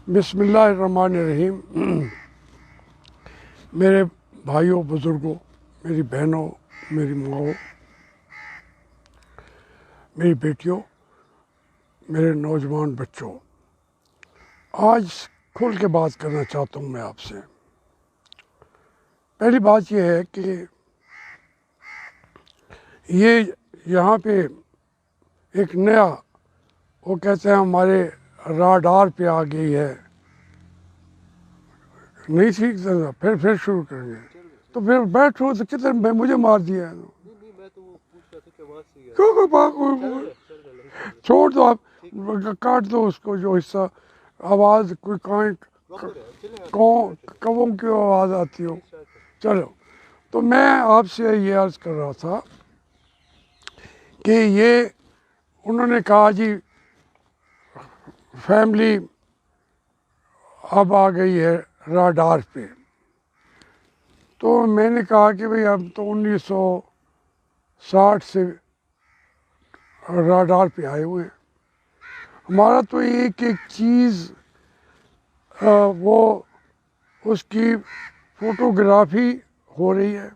बिस्मिल्लाहिर्रहमानिर्रहीम। मेरे भाइयों, बुज़ुर्गों, मेरी बहनों, मेरी माओ, मेरी बेटियों, मेरे नौजवान बच्चों, आज खुल के बात करना चाहता हूँ मैं आपसे। पहली बात यह है कि ये यहाँ पे एक नया, वो कहते हैं हमारे राडार पे आ गई है, नहीं सीख सकता, फिर शुरू करेंगे। तो फिर बैठो तो कितने मुझे मार दिया है। क्यों छोड़ दो, आप काट दो उसको, जो हिस्सा आवाज़ कोई कौवों की आवाज़ आती हो। चलो, तो मैं आपसे ये अर्ज़ कर रहा था कि ये उन्होंने कहा जी फैमिली अब आ गई है राडार पे। तो मैंने कहा कि भाई अब तो 1960 से राडार पे आए हुए हैं। हमारा तो एक एक चीज़ वो उसकी फोटोग्राफी हो रही है।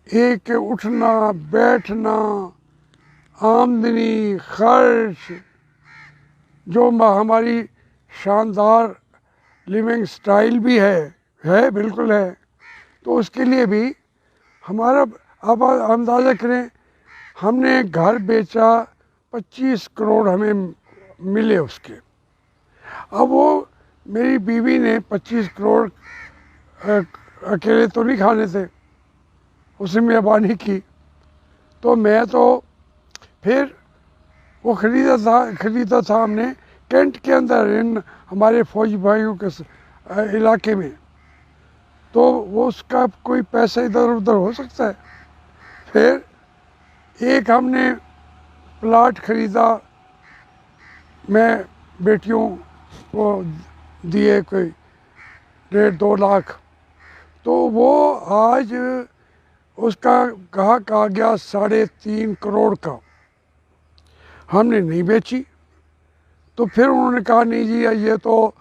एक उठना बैठना, आमदनी, खर्च, जो हमारी शानदार लिविंग स्टाइल भी है बिल्कुल है। तो उसके लिए भी हमारा, अब अंदाज़ा करें, हमने घर बेचा, 25 करोड़ हमें मिले उसके। अब वो मेरी बीवी ने 25 करोड़ अकेले तो नहीं खाने थे, उसने मेहरबानी की। तो मैं तो फिर वो ख़रीदा था हमने कैंट के अंदर, इन हमारे फौजी भाइयों के इलाके में। तो वो उसका कोई पैसा इधर उधर हो सकता है। फिर एक हमने प्लाट ख़रीदा, मैं बेटियों को दिए कोई 1.5-2 लाख। तो वो आज उसका ग्राहक आ गया 3.5 करोड़ का। हमने नहीं बेची। तो फिर उन्होंने कहा नहीं जी, ये तो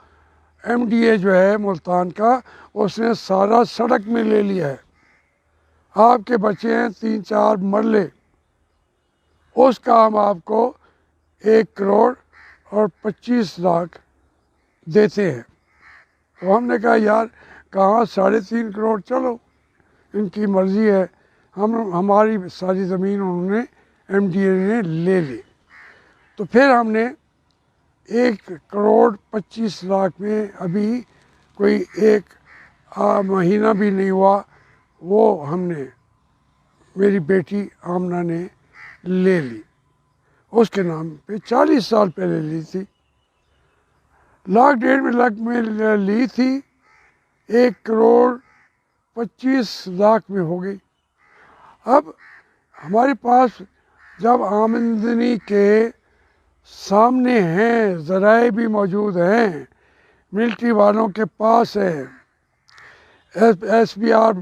MDA जो है मुल्तान का, उसने सारा सड़क में ले लिया है, आपके बचे हैं 3-4 मरले, उसका हम आपको 1 करोड़ और 25 लाख देते हैं। तो हमने कहा यार कहाँ 3.5 करोड़, चलो इनकी मर्ज़ी है। हमारी सारी ज़मीन उन्होंने MDA ने ले ली। तो फिर हमने 1 करोड़ 25 लाख में अभी कोई एक महीना भी नहीं हुआ, वो हमने, मेरी बेटी आमना ने ले ली। उसके नाम पे 40 साल पहले ली थी, 1.5 लाख में ली थी, 1 करोड़ 25 लाख में हो गई। अब हमारे पास जब आमदनी के सामने हैं, ज़राए भी मौजूद हैं, मिलिट्री वालों के पास है, SBR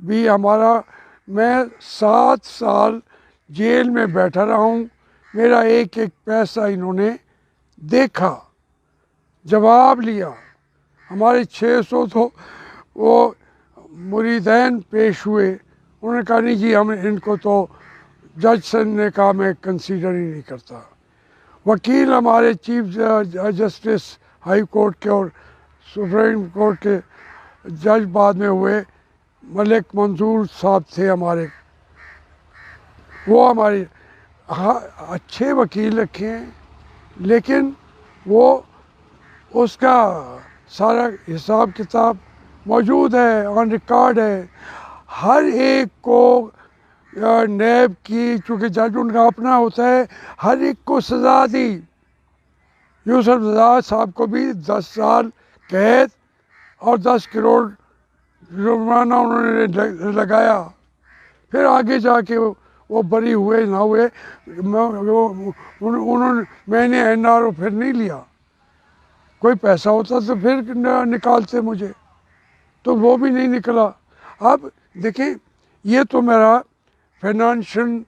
भी हमारा, मैं 7 साल जेल में बैठा रहा हूँ, मेरा एक एक पैसा इन्होंने देखा, जवाब लिया। हमारे 600 तो वो मुरीदैन पेश हुए, उन्होंने कहा नहीं जी, हम इनको तो जज सर ने कहा मैं कंसीडर ही नहीं करता। वकील हमारे चीफ जस्टिस हाई कोर्ट के और सुप्रीम कोर्ट के जज बाद में हुए, मलिक मंजूर साहब थे हमारे, वो हमारे अच्छे वकील रखे हैं, लेकिन वो उसका सारा हिसाब किताब मौजूद है, ऑन रिकॉर्ड है। हर एक को नैब की, चूँकि जज उनका अपना होता है, हर एक को सज़ा दी। यूसुफ रज़ा साहब को भी 10 साल कैद और 10 करोड़ जुर्माना उन्होंने लगाया। फिर आगे जाके वो बरी हुए ना हुए, उन्होंने, मैंने NRO फिर नहीं लिया। कोई पैसा होता तो फिर निकालते मुझे, तो वो भी नहीं निकला। अब देखें, ये तो मेरा फाइनेंशियल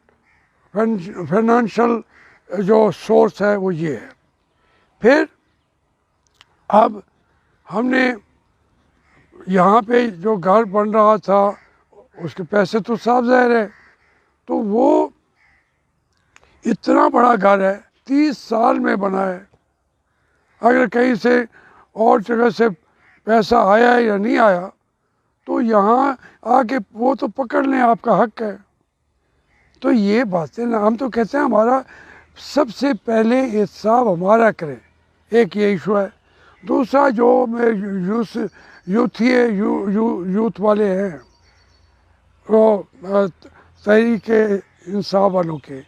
जो सोर्स है वो ये है। फिर अब हमने यहाँ पे जो घर बन रहा था उसके पैसे तो साफ ज़ाहिर है, तो वो इतना बड़ा घर है, 30 साल में बना है। अगर कहीं से और जगह से पैसा आया या नहीं आया तो यहाँ आके वो तो पकड़ लें, आपका हक है। तो ये बातें ना, हम तो कहते हैं हमारा सबसे पहले एहतसाब हमारा करें, एक ये इशू है। दूसरा जो यूथ वाले हैं वो तहरीके इंसाफ वालों के,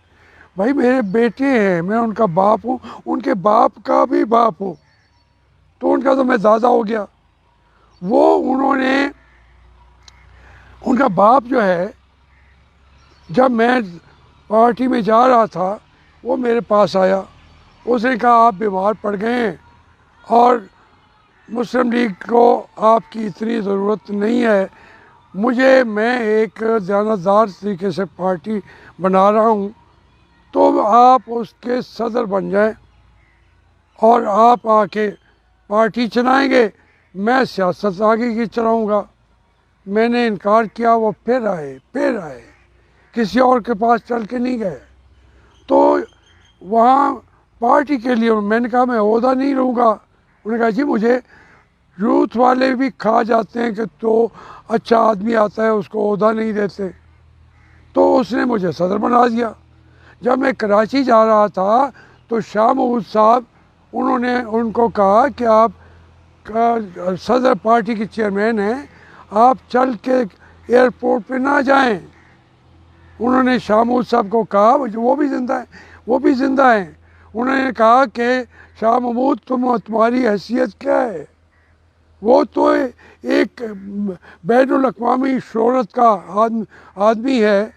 भाई मेरे बेटे हैं, मैं उनका बाप हूँ, उनके बाप का भी बाप हूँ, तो उनका तो मैं दादा हो गया। वो उनका बाप जो है, जब मैं पार्टी में जा रहा था वो मेरे पास आया, उसने कहा आप बीमार पड़ गए हैं और मुस्लिम लीग को आपकी इतनी ज़रूरत नहीं है, मैं एक दयानतदार तरीके से पार्टी बना रहा हूँ, तो आप उसके सदर बन जाएं और आप आके पार्टी चलाएंगे, मैं सियासत आगे की चलाऊँगा। मैंने इनकार किया, वो फिर आए, किसी और के पास चल के नहीं गए। तो वहाँ पार्टी के लिए मैंने कहा मैं ओहदा नहीं लूँगा। उन्होंने कहा जी मुझे यूथ वाले भी खा जाते हैं कि तो अच्छा आदमी आता है उसको ओहदा नहीं देते, तो उसने मुझे सदर बना दिया। जब मैं कराची जा रहा था तो शाह महमूद साहब, उन्होंने उनको कहा कि आप सदर पार्टी के चेयरमैन हैं, आप चल के एयरपोर्ट पे ना जाएं। उन्होंने शाह महमूद साहब को कहा, वो भी ज़िंदा हैं, उन्होंने कहा कि शाह महमूद तुम्हारी हैसियत क्या है, वो तो एक बैनुल अक़वामी शोहरत का आदमी है,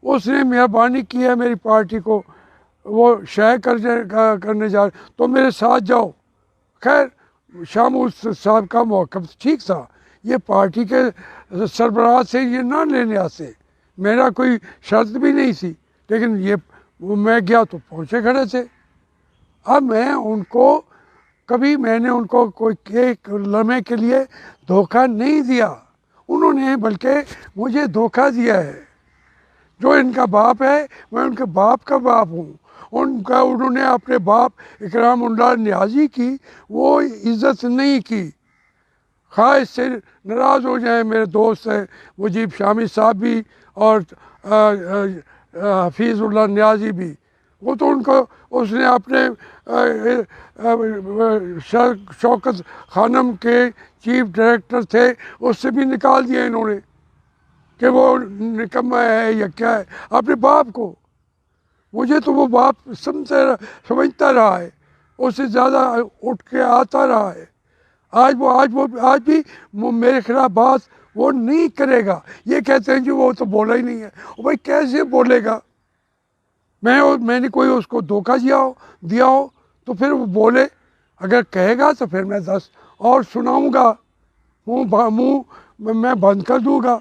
उसने मेहरबानी की है मेरी पार्टी को, वो शाये करने जा रहे, तो मेरे साथ जाओ। खैर शाह महमूद साहब का मौक़िफ़ ठीक था, ये पार्टी के सरबराह से ये ना लेने आते, मेरा कोई शर्त भी नहीं थी, लेकिन ये मैं गया तो पहुँचे खड़े थे। अब मैंने उनको कोई एक लम्हे के लिए धोखा नहीं दिया, उन्होंने बल्कि मुझे धोखा दिया है। जो इनका बाप है मैं उनके बाप का बाप हूँ, उन्होंने अपने बाप इकरामुल्लाह नियाज़ी की वो इज़्ज़त नहीं की। खा इससे नाराज़ हो जाए मेरे दोस्त हैं मुजीब शामी साहब भी और हफीज़ुल्लाह नियाज़ी भी, वो तो उसने अपने शौकत खानम के चीफ डायरेक्टर थे, उससे भी निकाल दिया इन्होंने कि वो निकम्मा है या क्या है। अपने बाप को, मुझे तो वो बाप समझता रहा है, उससे ज़्यादा उठ के आता रहा है। आज भी मेरे खिलाफ बात वो नहीं करेगा। ये कहते हैं कि वो तो बोला ही नहीं है, भाई कैसे बोलेगा? मैंने कोई उसको धोखा दिया हो तो फिर वो बोले, अगर कहेगा तो फिर मैं 10 और सुनाऊंगा, मुँह मैं बंद कर दूंगा।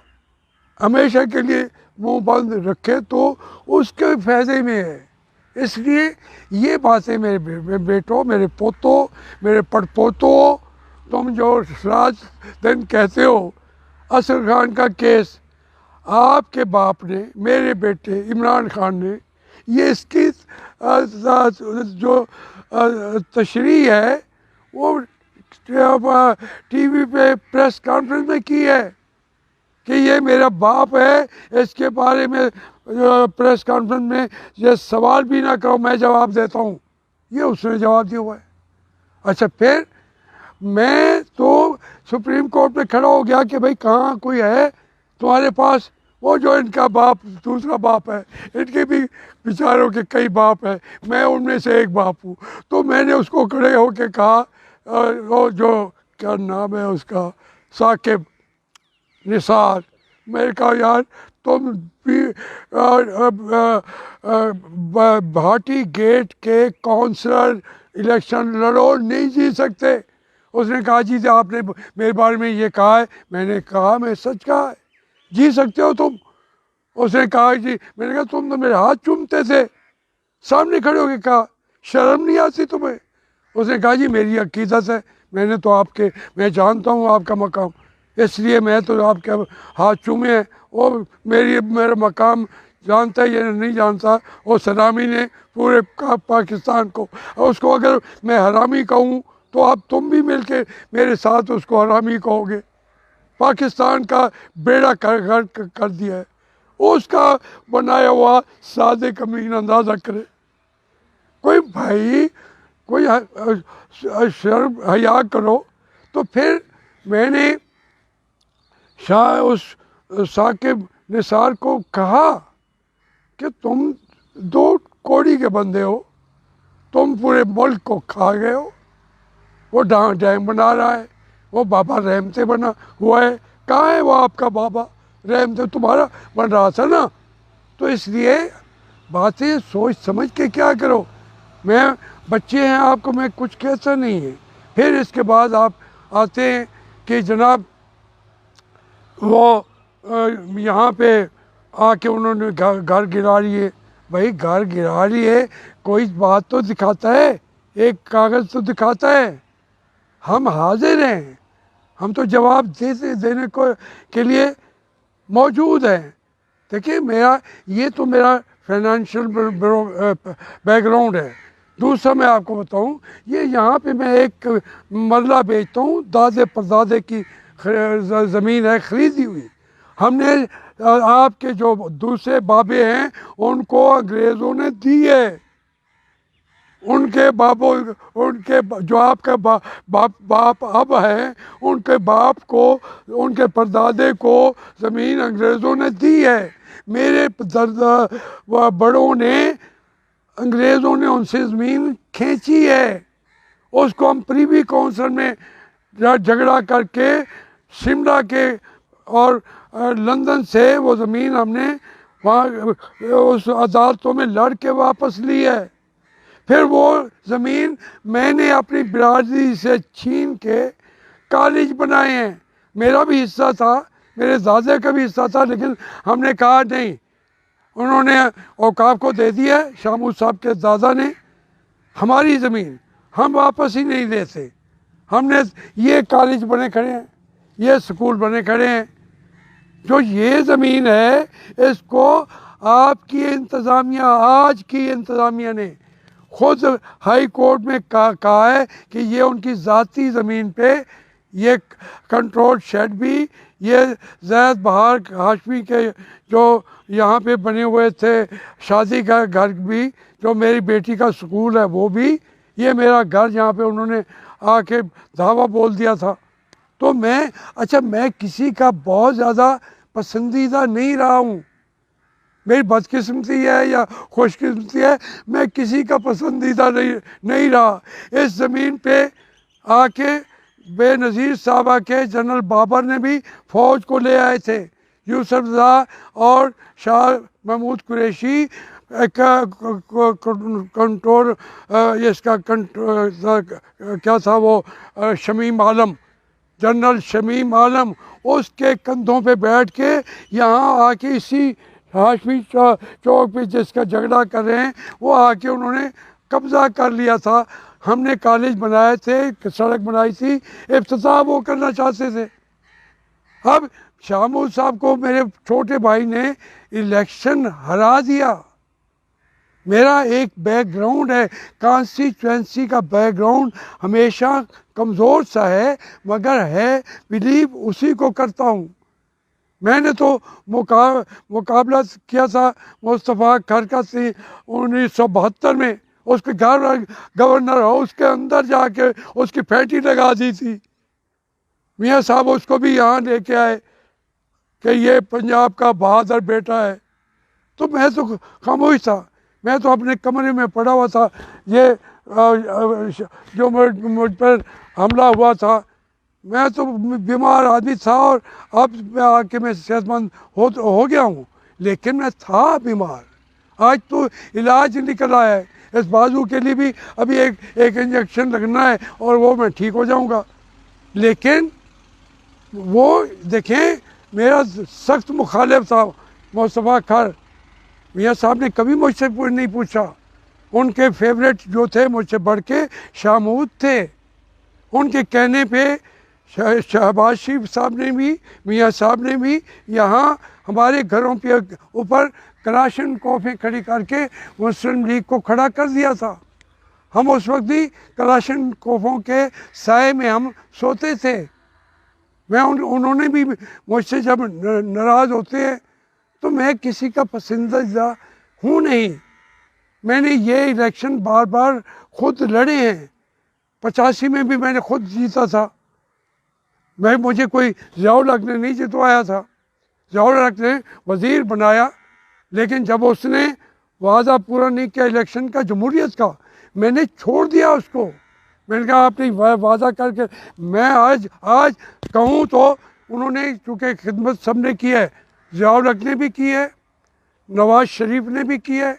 हमेशा के लिए मुँह बंद रखे तो उसके फ़ायदे में है। इसलिए ये बातें मेरे बेटों, मेरे पोतों, मेरे पड़पोतों, तुम जो राज दिन कहते हो, असर खान का केस आपके बाप ने, मेरे बेटे इमरान खान ने, ये इसकी जो तशरीह है वो टीवी पे प्रेस कॉन्फ्रेंस में की है कि ये मेरा बाप है, इसके बारे में प्रेस कॉन्फ्रेंस में ये सवाल भी ना करो, मैं जवाब देता हूँ, ये उसने जवाब दिया हुआ है। अच्छा, फिर मैं तो सुप्रीम कोर्ट में खड़ा हो गया कि भाई कहाँ कोई है तुम्हारे पास, वो जो इनका बाप दूसरा बाप है, इनके भी बेचारों के कई बाप हैं, मैं उनमें से एक बाप हूँ। तो मैंने उसको खड़े होके कहा, वो जो क्या नाम है उसका, साकिब निसार, मैंने कहा यार तुम भी भाटी गेट के काउंसलर इलेक्शन लड़ो, नहीं जीत सकते। उसने कहा जी आपने मेरे बारे में ये कहा है, मैंने कहा मैं सच कहा है, जी सकते हो तुम। उसने कहा जी, मैंने कहा तुम तो मेरे हाथ चूमते थे, सामने खड़े होकर कहा शर्म नहीं आती तुम्हें? उसने कहा जी मेरी अकीदत है, मैंने तो आपके, मैं जानता हूँ आपका मकाम, इसलिए मैं तो आपके हाथ चूमे हैं। वो मेरा मकाम जानता है या नहीं जानता, वो सलामी ने पूरे पाकिस्तान को, और उसको अगर मैं हरामी कहूँ तो आप तुम भी मिलके मेरे साथ उसको हरामी कहोगे। पाकिस्तान का बेड़ा कर दिया है उसका बनाया हुआ सादे कमीन, अंदाज़ा करे कोई भाई, कोई शर्म हया करो। तो फिर मैंने उस साकिब निसार को कहा कि तुम 2 कौड़ी के बंदे हो, तुम पूरे मुल्क को खा गए हो। वो डैम बना रहा है, वो बाबा रहमते बना हुआ है, कहाँ है वो आपका बाबा रहमते? तुम्हारा बन रहा था ना। तो इसलिए बातें सोच समझ के क्या करो। मैं, बच्चे हैं आपको मैं कुछ कहता नहीं है। फिर इसके बाद आप आते हैं कि जनाब वो यहाँ पे आके उन्होंने घर गिरा लिए। भाई घर गिरा लिए, कोई बात तो दिखाता है, एक कागज़ तो दिखाता है। हम हाजिर हैं, हम तो जवाब देने को के लिए मौजूद हैं। देखिए ये तो मेरा फाइनेंशियल बैकग्राउंड है। दूसरा मैं आपको बताऊं, ये यहाँ पे मैं एक मरला बेचता हूँ, दादे परदादे की ज़मीन है खरीदी हुई। हमने आपके जो दूसरे बाबे हैं उनको अंग्रेज़ों ने दी है। उनके बापों, उनके जो आपका बाप अब है, उनके बाप को, उनके परदादे को ज़मीन अंग्रेज़ों ने दी है। मेरे बड़ों ने, अंग्रेज़ों ने उनसे ज़मीन खींची है। उसको हम प्रीवी काउंसिल में झगड़ा करके शिमला के और लंदन से वो ज़मीन हमने वहाँ उस अदालतों में लड़ के वापस ली है। फिर वो ज़मीन मैंने अपनी बिरादरी से छीन के कॉलेज बनाए हैं। मेरा भी हिस्सा था, मेरे दादा का भी हिस्सा था, लेकिन हमने कहा नहीं, उन्होंने औकाफ को दे दिया। शामू साहब के दादा ने हमारी ज़मीन हम वापस ही नहीं देते। हमने ये कॉलेज बने खड़े हैं, ये स्कूल बने खड़े हैं। जो ये ज़मीन है इसको आपकी इंतज़ामिया, आज की इंतज़ामिया ने खुद हाई कोर्ट में कहा है कि ये उनकी ज़ाती ज़मीन पे ये कंट्रोल शेड भी, ये ज़ैद बहार हाशमी के जो यहाँ पे बने हुए थे शादी का घर भी, जो मेरी बेटी का स्कूल है वो भी, ये मेरा घर जहाँ पे उन्होंने आके धावा बोल दिया था। तो मैं किसी का बहुत ज़्यादा पसंदीदा नहीं रहा हूँ। मेरी बदकिस्मती है या खुशकिस्मती है, मैं किसी का पसंदीदा नहीं रहा। इस ज़मीन पे आके बेनज़ीर साहबा के जनरल बाबर ने भी फ़ौज को ले आए थे। यूसुफ रज़ा और शाह महमूद कुरैशी कंट्रोल, इसका क्या था वो, शमीम आलम, जनरल शमीम आलम, उसके कंधों पे बैठ के यहाँ आके इसी हाशमी चौक पे जिसका झगड़ा कर रहे हैं वो आके उन्होंने कब्ज़ा कर लिया था। हमने कॉलेज बनाए थे, सड़क बनाई थी, इफ्तिताह वो करना चाहते थे। अब शामूल साहब को मेरे छोटे भाई ने इलेक्शन हरा दिया। मेरा एक बैकग्राउंड है, कॉन्स्टिट्यूंसी का बैकग्राउंड हमेशा कमज़ोर सा है, मगर है बिलीव उसी को करता हूँ। मैंने तो मुकाबला किया था मुस्तफ़ा खरकत से 1972 में, उसके गवर्नर हाउस के अंदर जाके उसकी फैटी लगा दी थी। मियाँ साहब उसको भी यहाँ लेके आए कि ये पंजाब का बहादुर बेटा है। तो मैं तो खामोश था, मैं तो अपने कमरे में पड़ा हुआ था। ये जो मुझ पर हमला हुआ था, मैं तो बीमार आदमी था और अब आके मैं सेहतमंद हो गया हूँ, लेकिन मैं था बीमार। आज तो इलाज निकल आया है, इस बाजू के लिए भी अभी एक इंजेक्शन लगना है और वो मैं ठीक हो जाऊँगा। लेकिन वो देखें, मेरा सख्त मुखालिफ था मुस्तफ़ा खर। मियाँ साहब ने कभी मुझसे नहीं पूछा उनके फेवरेट जो थे मुझसे बढ़ के शाह महमूद थे। उनके कहने पे शहबाज शरीफ साहब ने भी, मियाँ साहब ने भी यहाँ हमारे घरों पे ऊपर कलाशन कॉफी खड़ी करके मुस्लिम लीग को खड़ा कर दिया था। हम उस वक्त भी कलाशन कोफों के साए में हम सोते थे। उन्होंने भी मुझसे जब नाराज़ होते हैं तो मैं किसी का पसंदीदा हूँ नहीं। मैंने ये इलेक्शन बार बार खुद लड़े हैं। 85 में भी मैंने खुद जीता था। मुझे कोई ज़ियाउल हक ने नहीं जितवाया था। ज़ियाउल हक ने वज़ीर बनाया, लेकिन जब उसने वादा पूरा नहीं किया इलेक्शन का, जमहूरियत का, मैंने छोड़ दिया उसको। मैंने कहा आपने वादा करके, मैं आज कहूँ तो उन्होंने चूँकि खिदमत सब ने की है, ज़ियाउल हक ने भी की है, नवाज शरीफ ने भी की है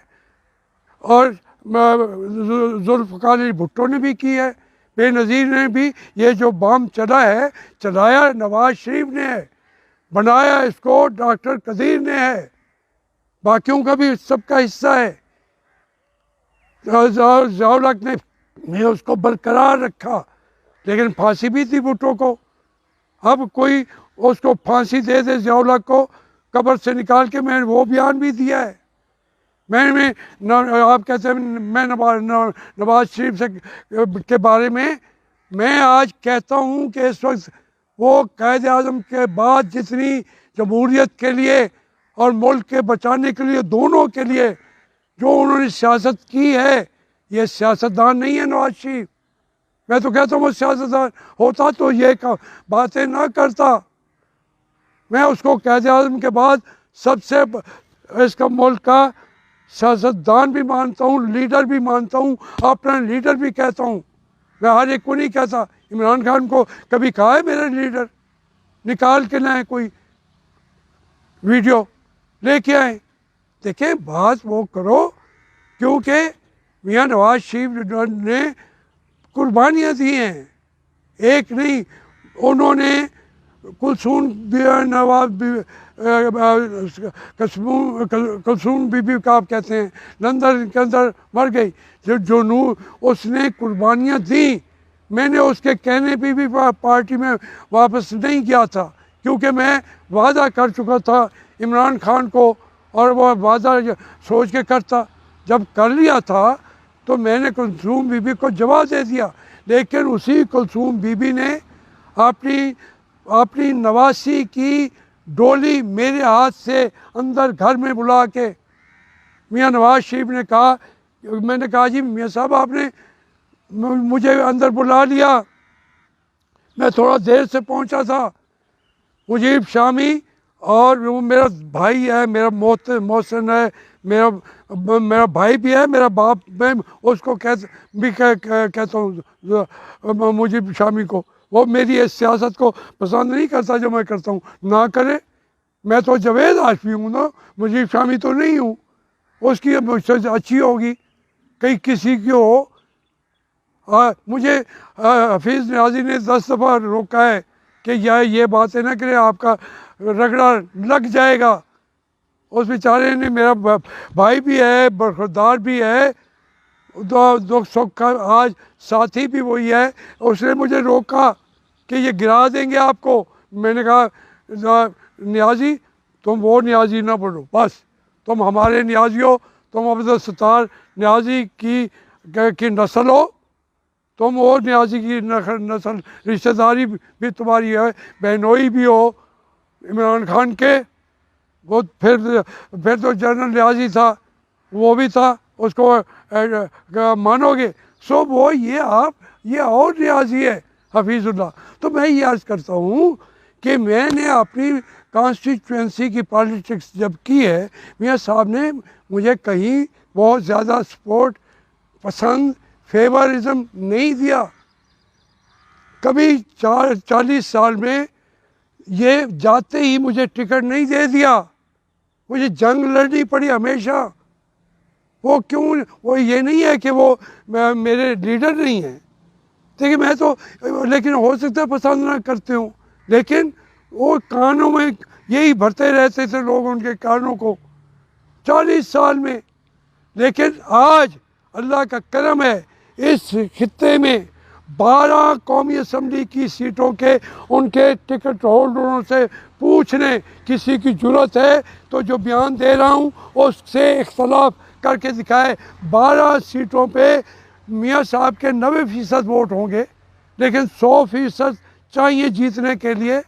और जुल्फ़िकार अली भुट्टो ने भी की है, बेनज़ीर ने भी। ये जो बम चला है, चलाया नवाज शरीफ ने है, बनाया इसको डॉक्टर कदीर ने है, बाकियों का भी सबका हिस्सा है। ज़ियाउल हक ने उसको बरकरार रखा, लेकिन फांसी भी थी भुट्टो को। अब कोई उसको फांसी दे दे ज़ियाउल हक को, कब्र से निकाल के मैंने वो बयान भी दिया है। आप कहते हैं मैं नवाज शरीफ से के बारे में मैं आज कहता हूँ कि इस वक्त वो कायद आज़म के बाद जितनी जमहूरियत के लिए और मुल्क के बचाने के लिए, दोनों के लिए जो उन्होंने सियासत की है, ये सियासतदान नहीं है नवाज शरीफ। मैं तो कहता हूँ वो सियासतदान होता तो ये बातें ना करता। मैं उसको कायद आज़म के बाद सबसे इसका मुल्क का सियासतदान भी मानता हूँ, लीडर भी मानता हूँ, अपना लीडर भी कहता हूँ। मैं हर एक को नहीं कहता। इमरान खान को कभी कहा है मेरा लीडर? निकाल के लाए कोई वीडियो लेके आए, देखें, बात वो करो, क्योंकि मियाँ नवाज शरीफ ने कुर्बानियाँ दी हैं, एक नहीं। उन्होंने कुलसूम नवाब कुलसूम बीबी का आप कहते हैं, लंदन के अंदर मर गई, जो नूर उसने कुर्बानियाँ दी। मैंने उसके कहने पे भी पार्टी में वापस नहीं गया था, क्योंकि मैं वादा कर चुका था इमरान खान को, और वो वादा सोच के करता। जब कर लिया था तो मैंने कुलसूम बीबी को जवाब दे दिया, लेकिन उसी कुलसूम बीबी ने अपनी नवासी की डोली मेरे हाथ से अंदर घर में बुला के, मियाँ नवाज शरीफ ने कहा, मैंने कहा जी मियाँ साहब आपने मुझे अंदर बुला लिया, मैं थोड़ा देर से पहुंचा था। मुजीब शामी और वो मेरा भाई है, मेरा मोहसिन है, मेरा भाई भी है, मेरा बाप, मैं उसको कहता हूँ मुजीब शामी को। वो मेरी इस सियासत को पसंद नहीं करता जो मैं करता हूँ, ना करे। मैं तो जावेद आशफी हूँ ना, मुजीब शामी तो नहीं हूँ। उसकी मुझसे अच्छी होगी, कहीं किसी की हो। मुझे हफीज़ नियाज़ी ने 10 दफ़ा रोका है कि ये बातें ना करें, आपका रगड़ा लग जाएगा। उस बेचारे ने, मेरा भाई भी है, बरखुरदार भी है, दुख सुख का आज साथी भी वही है। उसने मुझे रोका कि ये गिरा देंगे आपको। मैंने कहा नियाज़ी तुम वो नियाज़ी ना पढ़ो, बस तुम हमारे नियाज़ी हो, तुम अब्दुल सत्तार नियाज़ी की नस्ल हो, तुम वो नियाज़ी की नस्ल, रिश्तेदारी भी तुम्हारी है, बहनोई भी हो इमरान खान के। वो फिर तो जनरल नियाज़ी था, वो भी था, उसको मानोगे। सो वो ये और नियाज़ी है हफीज़ुल्लाह। तो मैं ये अर्ज़ करता हूँ कि मैंने अपनी कॉन्स्टिट्यूंसी की पॉलिटिक्स जब की है, मियाँ साहब ने मुझे कहीं बहुत ज़्यादा सपोर्ट, पसंद, फेवरिज्म नहीं दिया कभी। 40 साल में ये जाते ही मुझे टिकट नहीं दे दिया, मुझे जंग लड़नी पड़ी हमेशा। वो क्यों? वो ये नहीं है कि वो मेरे लीडर नहीं हैं, देखिए मैं तो, लेकिन हो सकता है पसंद ना करते हूँ, लेकिन वो कानों में यही भरते रहते थे लोग उनके कानों को 40 साल में। लेकिन अल्लाह का करम है, इस खित्ते में 12 कौमी असम्बली की सीटों के उनके टिकट होल्डरों से पूछने किसी की ज़रूरत है तो जो बयान दे रहा हूँ उससे इख्तलाफ करके दिखाए। 12 सीटों पे मियाँ साहब के 90% वोट होंगे, लेकिन 100% चाहिए जीतने के लिए।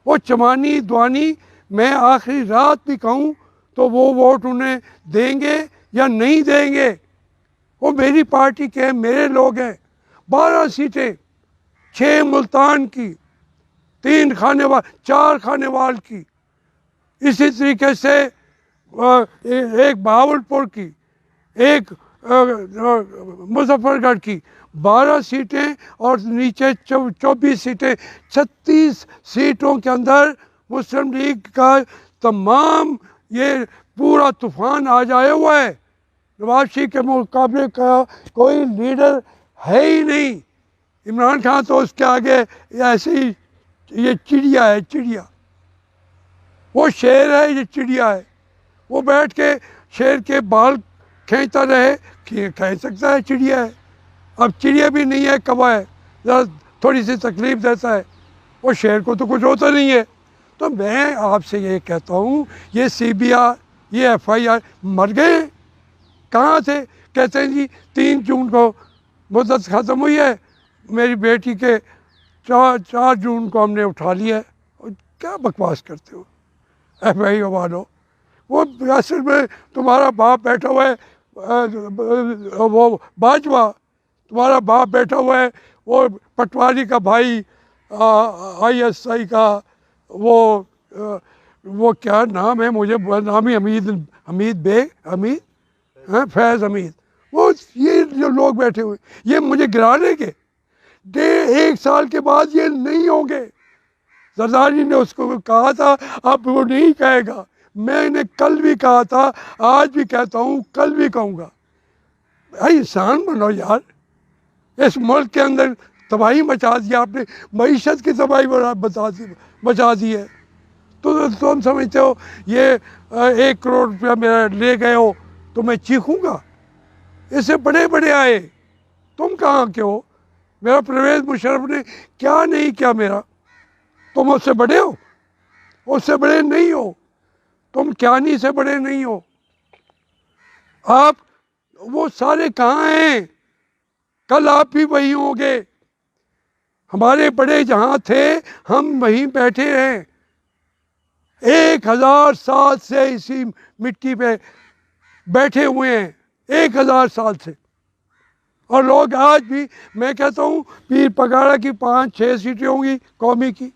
वो चमानी दुआनी मैं आखिरी रात भी कहूँ तो वो वोट उन्हें देंगे या नहीं देंगे, वो मेरी पार्टी के मेरे लोग हैं। 12 सीटें, 6 मुल्तान की, 3 खानेवाल, 4 खानेवाल की, इसी तरीके से एक बहावलपुर की, एक मुजफ्फरगढ़ की, 12 सीटें और नीचे 24 सीटें, 36 सीटों के अंदर मुस्लिम लीग का तमाम ये पूरा तूफान आ जाए हुआ है। नवाज शरीफ के मुकाबले का कोई लीडर है ही नहीं। इमरान खान तो उसके आगे ऐसे ही ये चिड़िया है, चिड़िया। वो शेर है, ये चिड़िया है। वो बैठ के शेर के बाल खींचता रहे, खींच सकता है, चिड़िया है। अब चिड़िया भी नहीं है, कौवा है, ज़रा थोड़ी सी तकलीफ देता है। वो शेर को तो कुछ होता नहीं है। तो मैं आपसे ये कहता हूँ, ये CBI, ये FIR मर गए, कहाँ थे? कहते हैं जी 3 जून को मुद्दत ख़त्म हुई है, मेरी बेटी के 4 जून को हमने उठा लिया है। क्या बकवास करते हो FIR वालों? वो असल में तुम्हारा बाप बैठा हुआ है, वो बाजवा तुम्हारा बाप बैठा हुआ है, वो पटवारी का भाई ISI का वो क्या नाम है, मुझे नाम ही हमीद बेग, हमीद, हाँ, फैज़ हमीद। वो ये जो लोग बैठे हुए, ये मुझे गिराने के 1 साल के बाद ये नहीं होंगे। जरदारी ने उसको कहा था, अब वो नहीं कहेगा। मैंने कल भी कहा था, आज भी कहता हूँ, कल भी कहूँगा। भाई इंसान बनो यार। इस मुल्क के अंदर तबाही मचा दिया आपने, मईशत की तबाही मचा दी है। तो तुम समझते हो ये 1 करोड़ रुपया मेरा ले गए हो तो मैं चीखूँगा? इससे बड़े बड़े आए, तुम कहाँ के हो? मेरा परवेज़ मुशर्रफ ने क्या नहीं किया मेरा? तुम उससे बड़े हो? उससे बड़े नहीं हो। तुम क्यानी से बड़े नहीं हो। आप वो सारे कहाँ हैं? कल आप भी वही होंगे। हमारे बड़े जहाँ थे हम वहीं बैठे हैं। 1000 साल से इसी मिट्टी पे बैठे हुए हैं, 1000 साल से। और लोग आज भी, मैं कहता हूँ पीर पगाड़ा की 5-6 सीटें होंगी कौमी की,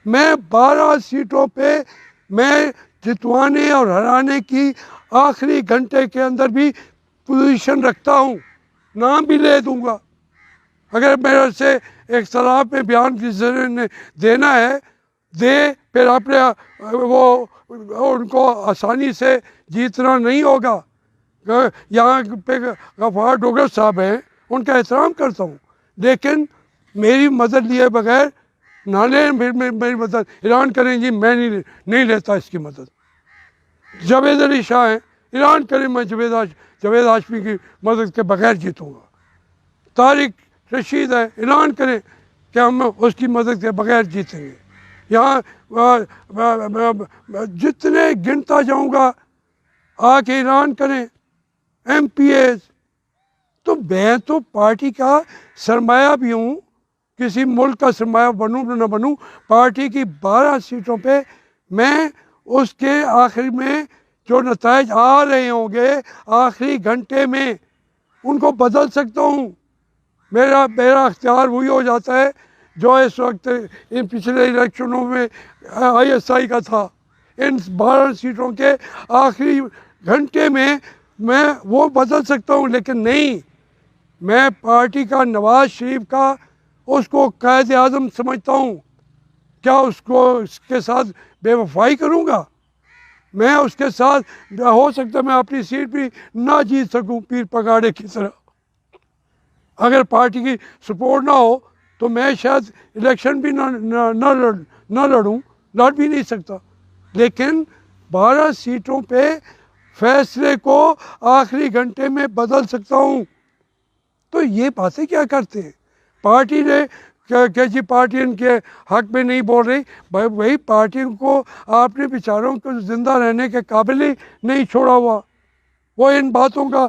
मैं 12 सीटों पे मैं जितवाने और हराने की आखिरी घंटे के अंदर भी पोजीशन रखता हूँ, नाम भी ले दूँगा। अगर मेरे से इख्तलाफ में बयान किसी देना है दे, फिर अपने वो उनको आसानी से जीतना नहीं होगा। यहाँ पे गफ़ार डोगर साहब हैं, उनका एहतराम करता हूँ, लेकिन मेरी मदद लिए बगैर ना लें। मेरी मदद ऐलान करें जी मैं नहीं लेता इसकी मदद। जावेद अली शाह हैं, ऐलान करें मैं जावेद हाशमी की मदद के बगैर जीतूँगा। तारिक रशीद है, ऐलान करें कि हम उसकी मदद के बगैर जीतेंगे। यहाँ जितने गिनता जाऊँगा आके ऐलान करें। MPAs, तो मैं तो पार्टी का सरमाया भी हूँ, किसी मुल्क का सरमाया बनूँ न बनूँ, पार्टी की 12 सीटों पे मैं उसके आखिर में जो नताइज आ रहे होंगे आखिरी घंटे में उनको बदल सकता हूँ। मेरा अख्तियार वही हो जाता है जो इस वक्त इन पिछले इलेक्शनों में ISI का था। इन 12 सीटों के आखिरी घंटे में मैं वो बदल सकता हूँ, लेकिन नहीं, मैं पार्टी का नवाज शरीफ का उसको कायद आज़म समझता हूँ। क्या उसके साथ बेवफाई करूँगा? मैं उसके साथ, हो सकता है मैं अपनी सीट भी ना जीत सकूँ पीर पगाड़े की तरह। अगर पार्टी की सपोर्ट ना हो तो मैं शायद इलेक्शन भी ना लड़ूँ, लड़ भी नहीं सकता। लेकिन 12 सीटों पे फैसले को आखिरी घंटे में बदल सकता हूँ। तो ये बातें क्या करते हैं? पार्टी ने क्या जी पार्टी इनके हक में नहीं बोल रही, भाई वही पार्टी को आपने विचारों को जिंदा रहने के काबिल ही नहीं छोड़ा हुआ, वो इन बातों का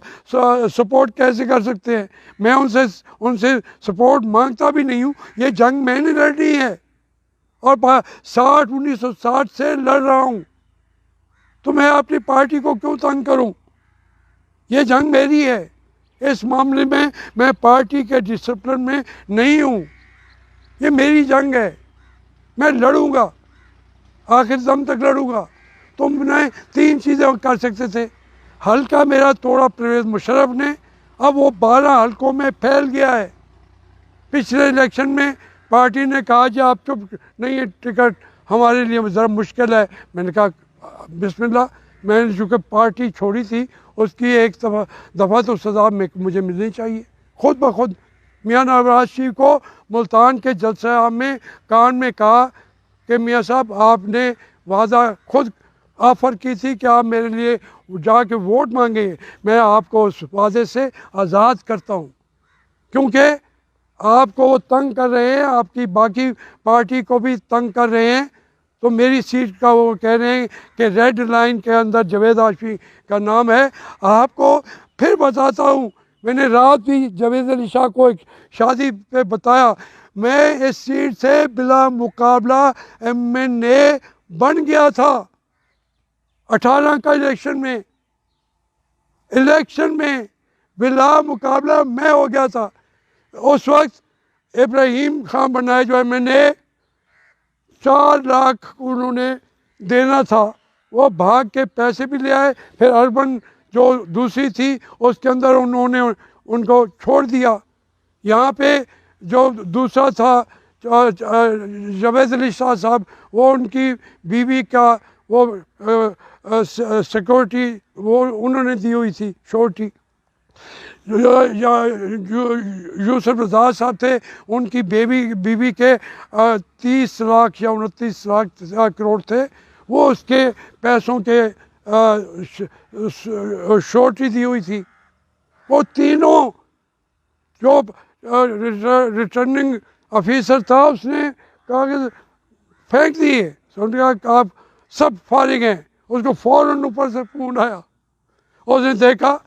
सपोर्ट कैसे कर सकते हैं? मैं उनसे सपोर्ट मांगता भी नहीं हूँ। ये जंग मैंने लड़नी है और 1960 से लड़ रहा हूँ, तो मैं अपनी पार्टी को क्यों तंग करूँ? ये जंग मेरी है। इस मामले में मैं पार्टी के डिसिप्लिन में नहीं हूँ। ये मेरी जंग है, मैं लड़ूंगा, आखिर दम तक लड़ूंगा। तुमने 3 चीज़ें कर सकते थे। हल्का मेरा तोड़ा परवेज़ मुशर्रफ ने, अब वो 12 हल्कों में फैल गया है। पिछले इलेक्शन में पार्टी ने कहा कि आप चुप नहीं है, टिकट हमारे लिए ज़रा मुश्किल है। मैंने कहा बिस्मिल्लाह, मैंने चूँकि पार्टी छोड़ी थी, उसकी एक दफ़ा तो सज़ा मुझे मिलनी चाहिए। खुद ब खुद मियाँ नवाज शरीफ को मुल्तान के जलसे आम में कान में कहा कि मियाँ साहब आपने वादा खुद ऑफ़र की थी कि आप मेरे लिए जाके वोट मांगेंगे, मैं आपको उस वादे से आज़ाद करता हूँ, क्योंकि आपको वो तंग कर रहे हैं, आपकी बाकी पार्टी को भी तंग कर रहे हैं। तो मेरी सीट का वो कह रहे हैं कि रेड लाइन के अंदर जावेद हाशमी का नाम है। आपको फिर बताता हूँ, मैंने रात भी जावेद अली शाह को एक शादी पे बताया, मैं इस सीट से बिला मुकाबला MNA बन गया था 18 का इलेक्शन में बिला मुकाबला मैं हो गया था। उस वक्त इब्राहिम खान बनाए जो MNA, 4 लाख उन्होंने देना था, वो भाग के पैसे भी ले आए। फिर अर्बन जो दूसरी थी उसके अंदर उन्होंने उनको छोड़ दिया। यहाँ पे जो दूसरा था जावेद अली शाह साहब, वो उनकी बीवी का वो सिक्योरिटी वो उन्होंने दी हुई थी, श्योरिटी। यूसुफ रज़ा साहब थे, उनकी बीवी के 30 लाख या 29 लाख करोड़ थे, वो उसके पैसों के श्योरिटी दी हुई थी। वो तीनों जो रिटर्निंग ऑफिसर था उसने कागज फेंक दिए, उसने कहा आप सब फारिग हैं। उसको फ़ौरन ऊपर से फ़ोन आया, उसने देखा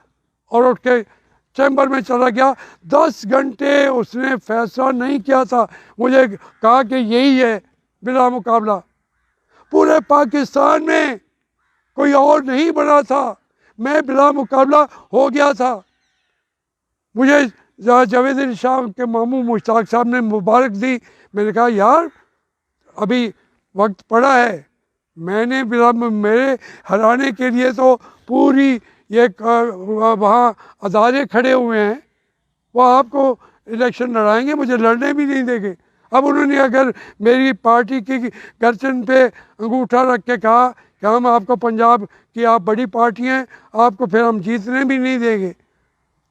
और उठ के चैम्बर में चला गया। 10 घंटे उसने फैसला नहीं किया था, मुझे कहा कि यही है बिला मुकाबला। पूरे पाकिस्तान में कोई और नहीं बना था, मैं बिला मुकाबला हो गया था। मुझे जावेद अली शाह के मामू मुश्ताक साहब ने मुबारक दी। मैंने कहा यार अभी वक्त पड़ा है, मैंने बिला मेरे हराने के लिए तो पूरी ये वहाँ अदारे खड़े हुए हैं, वो आपको इलेक्शन लड़ाएंगे, मुझे लड़ने भी नहीं देंगे। अब उन्होंने अगर मेरी पार्टी की गर्दन पे अंगूठा रख के कहा कि हम आपको पंजाब की आप बड़ी पार्टी हैं, आपको फिर हम जीतने भी नहीं देंगे,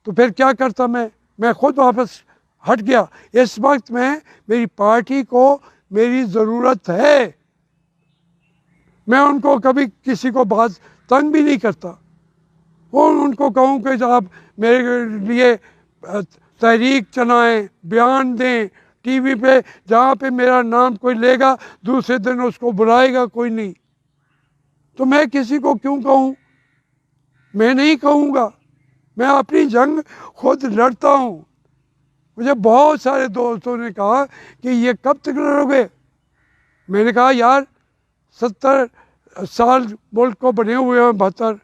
तो फिर क्या करता मैं खुद वापस हट गया। इस वक्त में मेरी पार्टी को मेरी ज़रूरत है, मैं उनको कभी किसी को बात तंग भी नहीं करता। वो उनको कहूँ कि आप मेरे लिए तहरीक चलाएं, बयान दें टीवी पे, जहाँ पे मेरा नाम कोई लेगा दूसरे दिन उसको बुलाएगा कोई नहीं, तो मैं किसी को क्यों कहूँ? मैं नहीं कहूँगा, मैं अपनी जंग खुद लड़ता हूँ। मुझे बहुत सारे दोस्तों ने कहा कि ये कब तक लड़ोगे? मैंने कहा यार 70 साल मुल्क को बने हुए हैं, 72,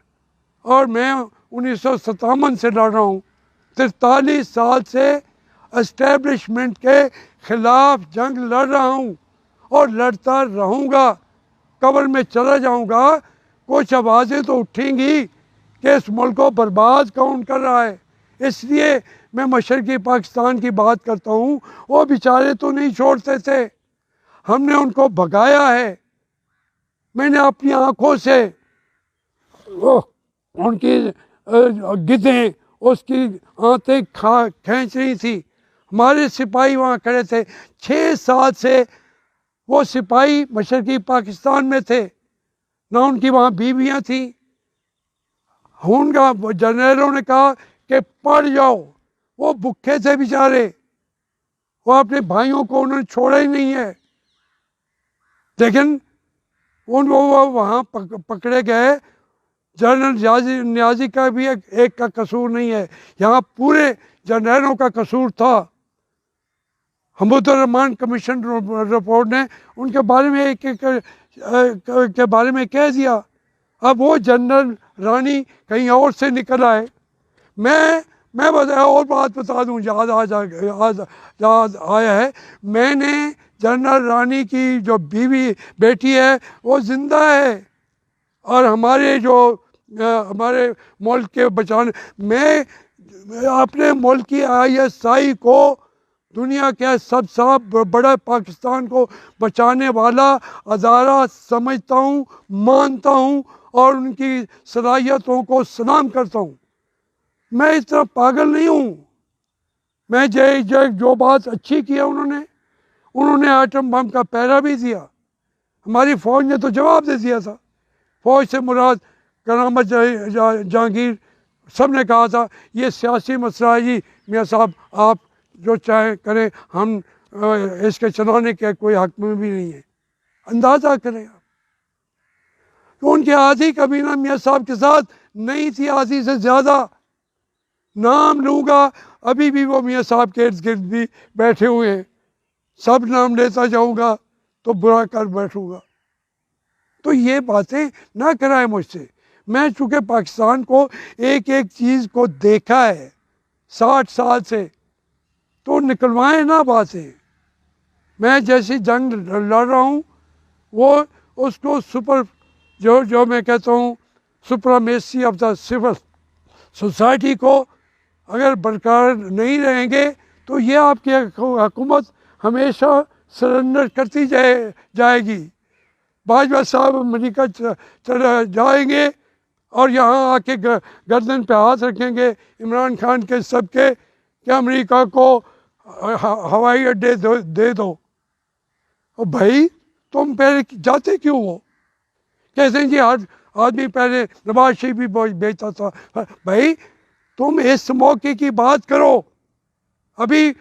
और मैं 1957 से लड़ रहा हूँ। 43 साल से एस्टेब्लिशमेंट के ख़िलाफ़ जंग लड़ रहा हूँ और लड़ता रहूँगा। कब्र में चला जाऊँगा, कुछ आवाज़ें तो उठेंगी कि इस मुल्क को बर्बाद कौन कर रहा है। इसलिए मैं मशरक़ी पाकिस्तान की बात करता हूँ। वो बेचारे तो नहीं छोड़ते थे, हमने उनको भगाया है। मैंने अपनी आँखों से उनकी गिद्धें उसकी आंतें खींच रही थी। हमारे सिपाही वहाँ खड़े थे, 6 साल से वो सिपाही मशरक़ी पाकिस्तान में थे, ना उनकी वहाँ बीवियाँ थी। उनका जनरलों ने कहा कि पढ़ जाओ, वो भूखे थे बेचारे, वो अपने भाइयों को उन्होंने छोड़ा ही नहीं है। लेकिन उन वो वहाँ पकड़े गए। जनरल न्याजी का भी एक का कसूर नहीं है, यहाँ पूरे जनरलों का कसूर था। हमीदुर्रहमान कमीशन रिपोर्ट ने उनके बारे में एक के बारे में कह दिया। अब वो जनरल रानी कहीं और से निकल आए। मैं बताया और बात बता दूं, याद आया है, मैंने जनरल रानी की जो बीवी बेटी है वो जिंदा है, और हमारे जो हमारे मुल्क के बचाने, मैं अपने मुल्क की ISI को दुनिया के सबसे बड़ा पाकिस्तान को बचाने वाला अदारा समझता हूँ, मानता हूँ, और उनकी सलाहियतों को सलाम करता हूँ। मैं इस तरह पागल नहीं हूँ। मैं जो बात अच्छी की है उन्होंने आइटम बम का पहरा भी दिया। हमारी फ़ौज ने तो जवाब दे दिया था। फ़ौज से मुराद करामत जहांगीर, सब ने कहा था ये सियासी मसला है जी, मियाँ साहब आप जो चाहे करें, हम इसके चलाने के कोई हक में भी नहीं है। अंदाज़ा करें आप। तो उनकी आधी कबीना मियाँ साहब के साथ नहीं थी, आधी से ज़्यादा। नाम लूँगा अभी भी वो मियाँ साहब के इर्द गिर्द भी बैठे हुए हैं, सब नाम लेता जाऊँगा तो बुरा कर बैठूँगा। तो ये बातें ना कराएं मुझसे। मैं चूँकि पाकिस्तान को एक एक चीज़ को देखा है 60 साल से, तो निकलवाएं ना बातें। मैं जैसी जंग लड़ रहा हूँ वो उसको जो मैं कहता हूँ supremacy of the civil society को अगर बरकरार नहीं रहेंगे तो ये आपकी हुकूमत हमेशा सरेंडर करती जाएगी। बाजवा साहब अमेरिका चले जाएंगे और यहाँ आके गर्दन पे हाथ रखेंगे इमरान खान के सबके कि अमेरिका को हवाई अड्डे दे दो। और भाई तुम पहले जाते क्यों हो? कहते हैं जी हर आदमी पहले नवाज शरीफ भी बेचता था। भाई तुम इस मौके की बात करो। अभी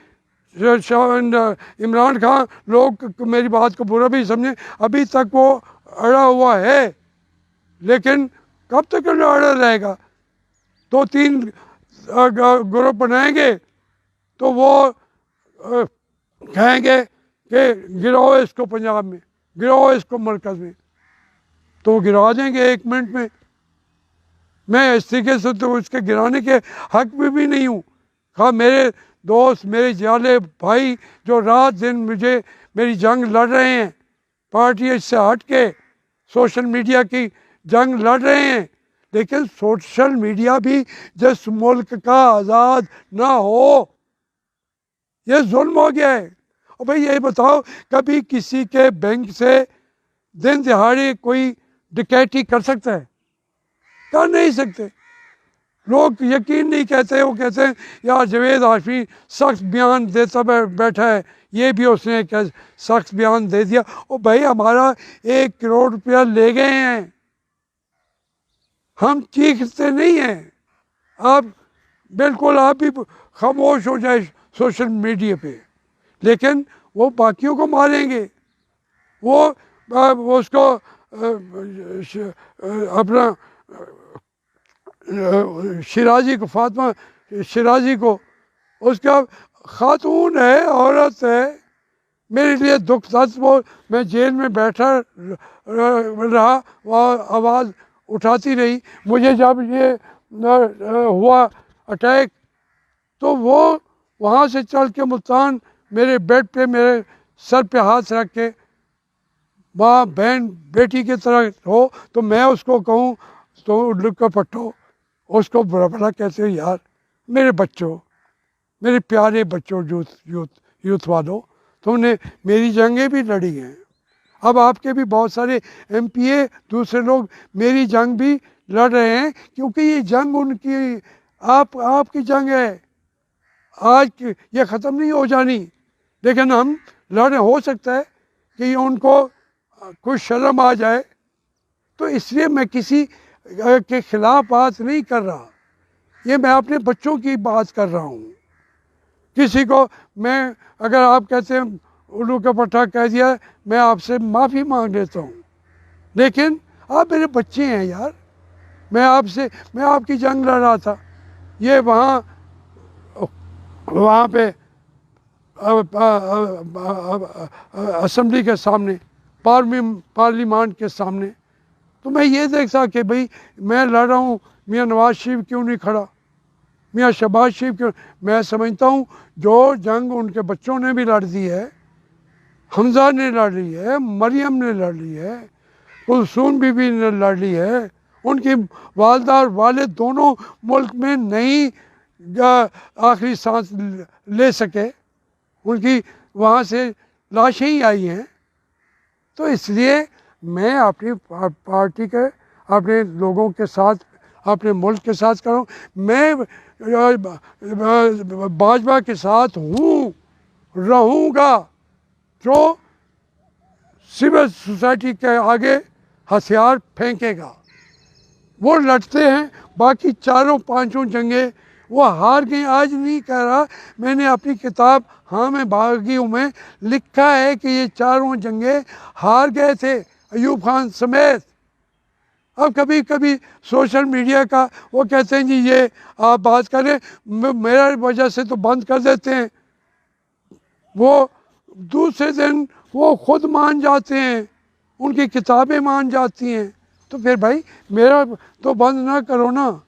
इमरान खान, लोग मेरी बात को बुरा भी समझें, अभी तक वो अड़ा हुआ है, लेकिन कब तक अड़ा रहेगा? 2-3 ग्रुप बनाएंगे तो वो कहेंगे कि गिराओ इसको पंजाब में, गिराओ इसको मरकज़ में, तो गिरा देंगे 1 मिनट में। मैं इस तरीके से तो उसके गिराने के हक में भी नहीं हूँ। हाँ, मेरे दोस्त, मेरे जाले भाई जो रात दिन मेरी जंग लड़ रहे हैं, पार्टी से हट के सोशल मीडिया की जंग लड़ रहे हैं, लेकिन सोशल मीडिया भी जिस मुल्क का आज़ाद ना हो, ये जुल्म हो गया है। और भाई ये बताओ, कभी किसी के बैंक से दिन दिहाड़े कोई डकैती कर सकता है? कर नहीं सकते। लोग यकीन नहीं कहते, वो कहते हैं यार जावेद हाशमी सख्त बयान देता बैठा है, ये भी उसने एक सख्त बयान दे दिया। ओ भाई हमारा 1 करोड़ रुपया ले गए हैं, हम चीखते नहीं हैं। आप बिल्कुल आप भी खामोश हो जाए सोशल मीडिया पे, लेकिन वो बाकियों को मारेंगे। वो उसको अपना शिराजी को, फातिमा शिराजी को, उसका खातून है, औरत है, मेरे लिए दुख था। वो मैं जेल में बैठा रहा, वह आवाज़ उठाती रही। मुझे जब ये हुआ अटैक, तो वो वहाँ से चल के मुल्तान मेरे बेड पे मेरे सर पे हाथ रख के, माँ बहन बेटी की तरह हो, तो मैं उसको कहूँ तो लुक का पट्टो, उसको बुरा भला कहते हो यार। मेरे बच्चों, मेरे प्यारे बच्चों, यूथ वालों, तुमने मेरी जंगें भी लड़ी हैं। अब आपके भी बहुत सारे MPA दूसरे लोग मेरी जंग भी लड़ रहे हैं, क्योंकि ये जंग उनकी आपकी जंग है। आज ये ख़त्म नहीं हो जानी, लेकिन हम लड़े। हो सकता है कि उनको कुछ शर्म आ जाए, तो इसलिए मैं किसी के खिलाफ बात नहीं कर रहा, ये मैं अपने बच्चों की बात कर रहा हूँ। किसी को मैं अगर आप कहते हैं उल्लू का पट्टा कह दिया, मैं आपसे माफ़ी मांग लेता हूँ, लेकिन आप मेरे बच्चे हैं यार। मैं आपकी जंग लड़ रहा था, ये वहाँ पे असेंबली के सामने, पार्लियामेंट के सामने, तो मैं ये देखता कि भाई मैं लड़ रहा हूँ, मियाँ नवाज शरीफ क्यों नहीं खड़ा, मियाँ शहबाज शरीफ क्यों। मैं समझता हूँ जो जंग उनके बच्चों ने भी लड़ दी है, हमजा ने लड़ ली है, मरियम ने लड़ ली है, कुलसूम बीबी ने लड़ ली है, उनकी वालदा और वालिद दोनों मुल्क में नहीं आखिरी सांस ले सके, उनकी वहाँ से लाशें ही आई हैं। तो इसलिए मैं अपनी पार्टी के, अपने लोगों के साथ, अपने मुल्क के साथ कर रहा हूँ। मैं भाजपा के साथ हूँ, रहूँगा, जो सिविल सोसाइटी के आगे हथियार फेंकेगा। वो लड़ते हैं, बाकी चारों पांचों जंगे वो हार गए। आज नहीं कह रहा, मैंने अपनी किताब हाँ मैं बागी हूँ में लिखा है कि ये चारों जंगे हार गए थे, अयूब खान समेत। अब कभी कभी सोशल मीडिया का वो कहते हैं जी ये आप बात करें, मेरा वजह से तो बंद कर देते हैं, वो दूसरे दिन वो खुद मान जाते हैं, उनकी किताबें मान जाती हैं। तो फिर भाई मेरा तो बंद ना करो ना,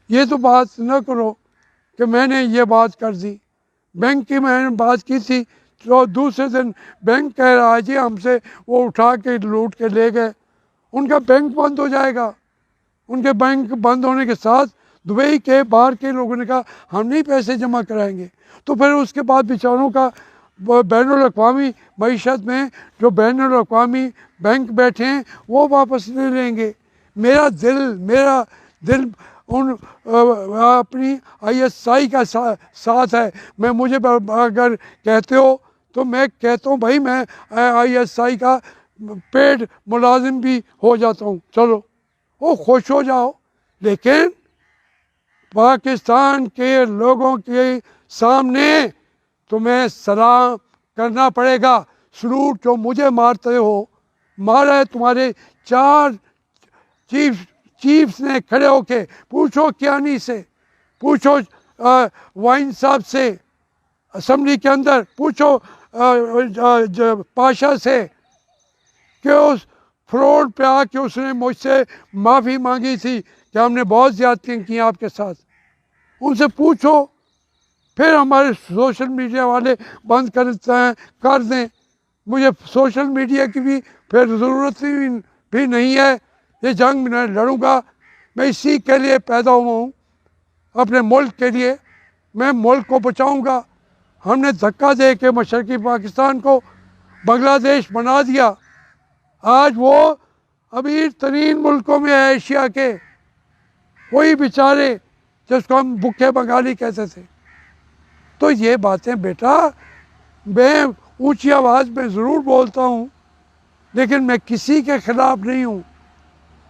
ये तो बात ना करो कि मैंने ये बात कर दी। बैंक की मैंने बात की थी, तो दूसरे दिन बैंक कह रहा है जी हमसे वो उठा के लूट के ले गए, उनका बैंक बंद हो जाएगा। उनके बैंक बंद होने के साथ दुबई के बाहर के लोगों ने कहा हम नहीं पैसे जमा कराएंगे। तो फिर उसके बाद बेचारों का बैनुल-अक़वामी मईशत में जो बैनुल-अक़वामी बैंक बैठे हैं वो वापस ले लेंगे। मेरा दिल उन अपनी ISI का साथ है। मुझे अगर कहते हो तो मैं कहता हूँ भाई मैं ISI का पेड मुलाजिम भी हो जाता हूँ, चलो वो खुश हो जाओ। लेकिन पाकिस्तान के लोगों के सामने तुम्हें सलाम करना पड़ेगा। सलूट जो मुझे मारते हो, मारा है तुम्हारे 4 चीफ्स ने खड़े होके। पूछो कियानी से, पूछो वाइन साहब से असेंबली के अंदर, पूछो पाशा से कि उस फ्रॉड पे आके उसने मुझसे माफ़ी मांगी थी कि हमने बहुत ज़्यादतियाँ की आपके साथ, उनसे पूछो। फिर हमारे सोशल मीडिया वाले बंद कर दें। मुझे सोशल मीडिया की भी फिर ज़रूरत भी नहीं है। ये जंग मैं लड़ूंगा, मैं इसी के लिए पैदा हुआ हूँ, अपने मुल्क के लिए। मैं मुल्क को बचाऊंगा। हमने धक्का दे के मशरक़ी पाकिस्तान को बांग्लादेश बना दिया। आज वो अमीर तरीन मुल्कों में है एशिया के, वही बेचारे जिसको हम भूखे बंगाली कहते थे। तो ये बातें बेटा मैं ऊंची आवाज़ में ज़रूर बोलता हूँ, लेकिन मैं किसी के ख़िलाफ़ नहीं हूँ।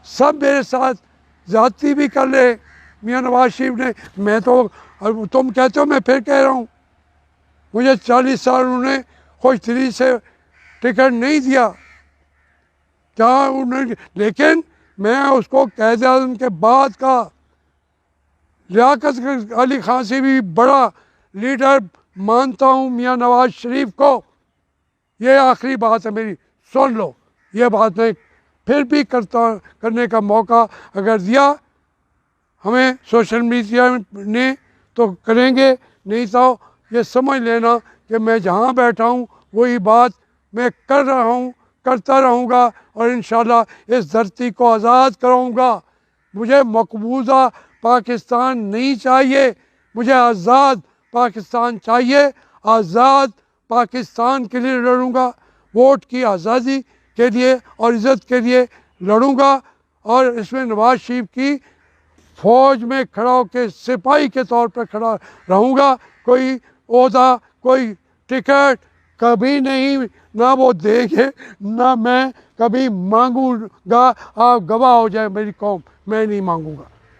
सब मेरे साथ ज़्यादती भी कर ले मियाँ नवाज शरीफ ने। मैं तो, तुम कहते हो मैं फिर कह रहा हूँ, मुझे 40 साल उन्होंने खुश दिली से टिकट नहीं दिया क्या उन्होंने, लेकिन मैं उसको क़ायद-ए-आज़म के बाद का लियाकत अली खान से भी बड़ा लीडर मानता हूँ मियाँ नवाज शरीफ को। ये आखिरी बात है मेरी, सुन लो। ये बात मैं फिर भी करने का मौका अगर दिया हमें सोशल मीडिया ने तो करेंगे, नहीं तो ये समझ लेना कि मैं जहाँ बैठा हूँ वही बात मैं कर रहा हूँ, करता रहूँगा और इंशाल्लाह इस धरती को आज़ाद कराऊँगा। मुझे मकबूजा पाकिस्तान नहीं चाहिए, मुझे आज़ाद पाकिस्तान चाहिए। आज़ाद पाकिस्तान के लिए लड़ूंगा, वोट की आज़ादी के लिए और इज़्ज़त के लिए लड़ूंगा। और इसमें नवाज शरीफ की फ़ौज में खड़ा होकर सिपाही के तौर पर खड़ा रहूँगा। कोई ओहदा, कोई टिकट कभी नहीं, ना वो देंगे ना मैं कभी मांगूंगा। आप गवाह हो जाए मेरी कौम, मैं नहीं मांगूंगा।